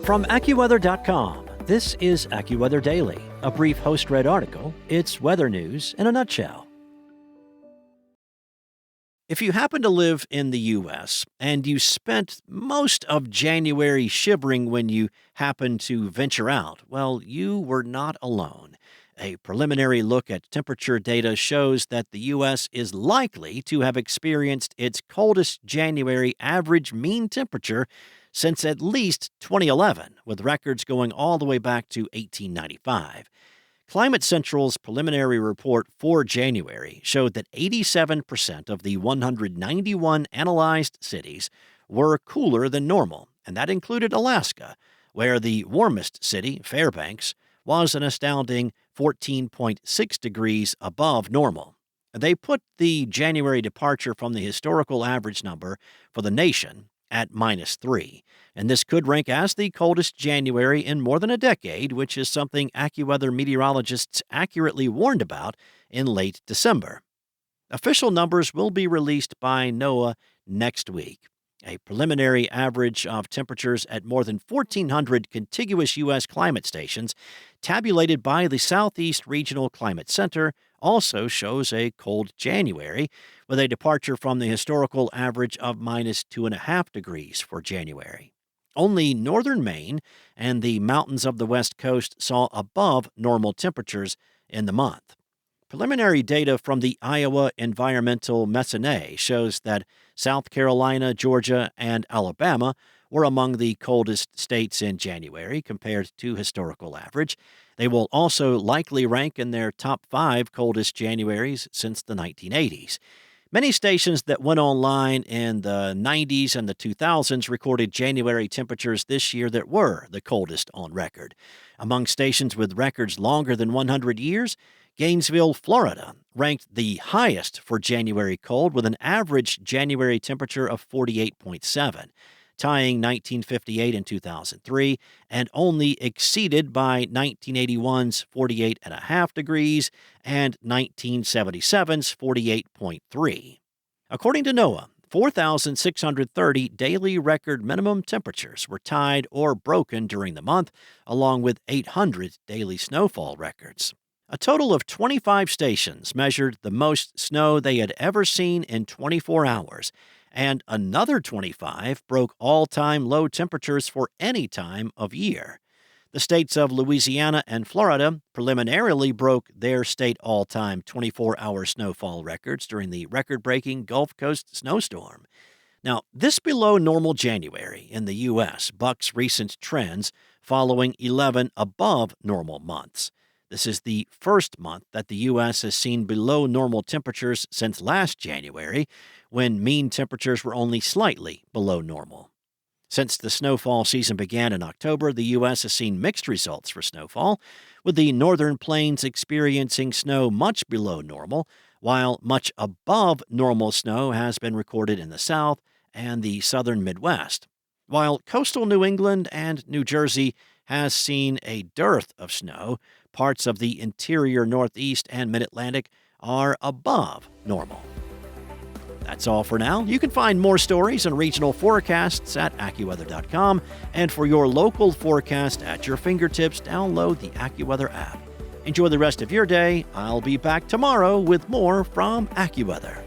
From AccuWeather.com, this is AccuWeather Daily, a brief host-read article. It's weather news in a nutshell. If you happen to live in the U.S. and you spent most of January shivering when you happened to venture out, well, you were not alone. A preliminary look at temperature data shows that the U.S. is likely to have experienced its coldest January average mean temperature since at least 2011, with records going all the way back to 1895. Climate Central's preliminary report for January showed that 87% of the 191 analyzed cities were cooler than normal, and that included Alaska, where the warmest city, Fairbanks, was an astounding 14.6 degrees above normal. They put the January departure from the historical average number for the nation at -3, and this could rank as the coldest January in more than a decade, which is something AccuWeather meteorologists accurately warned about in late December. Official numbers will be released by NOAA next week. A preliminary average of temperatures at more than 1,400 contiguous U.S. climate stations, tabulated by the Southeast Regional Climate Center, also shows a cold January, with a departure from the historical average of -2.5 degrees for January. Only northern Maine and the mountains of the West Coast saw above normal temperatures in the month. Preliminary data from the Iowa Environmental Mecenate shows that South Carolina, Georgia, and Alabama were among the coldest states in January compared to historical average. They will also likely rank in their top 5 coldest Januaries since the 1980s. Many stations that went online in the 90s and the 2000s recorded January temperatures this year that were the coldest on record. Among stations with records longer than 100 years, Gainesville, Florida, ranked the highest for January cold with an average January temperature of 48.7, tying 1958 and 2003, and only exceeded by 1981's 48.5 degrees and 1977's 48.3. According to NOAA, 4,630 daily record minimum temperatures were tied or broken during the month, along with 800 daily snowfall records. A total of 25 stations measured the most snow they had ever seen in 24 hours, and another 25 broke all-time low temperatures for any time of year. The states of Louisiana and Florida preliminarily broke their state all-time 24-hour snowfall records during the record-breaking Gulf Coast snowstorm. Now, this below-normal January in the U.S. bucks recent trends following 11 above-normal months. This is the first month that the U.S. has seen below normal temperatures since last January, when mean temperatures were only slightly below normal. Since the snowfall season began in October, the U.S. has seen mixed results for snowfall, with the northern plains experiencing snow much below normal, while much above normal snow has been recorded in the South and the southern Midwest. While coastal New England and New Jersey has seen a dearth of snow, parts of the interior Northeast and Mid-Atlantic are above normal. That's all for now. You can find more stories and regional forecasts at AccuWeather.com, and for your local forecast at your fingertips, download the AccuWeather app. Enjoy the rest of your day. I'll be back tomorrow with more from AccuWeather.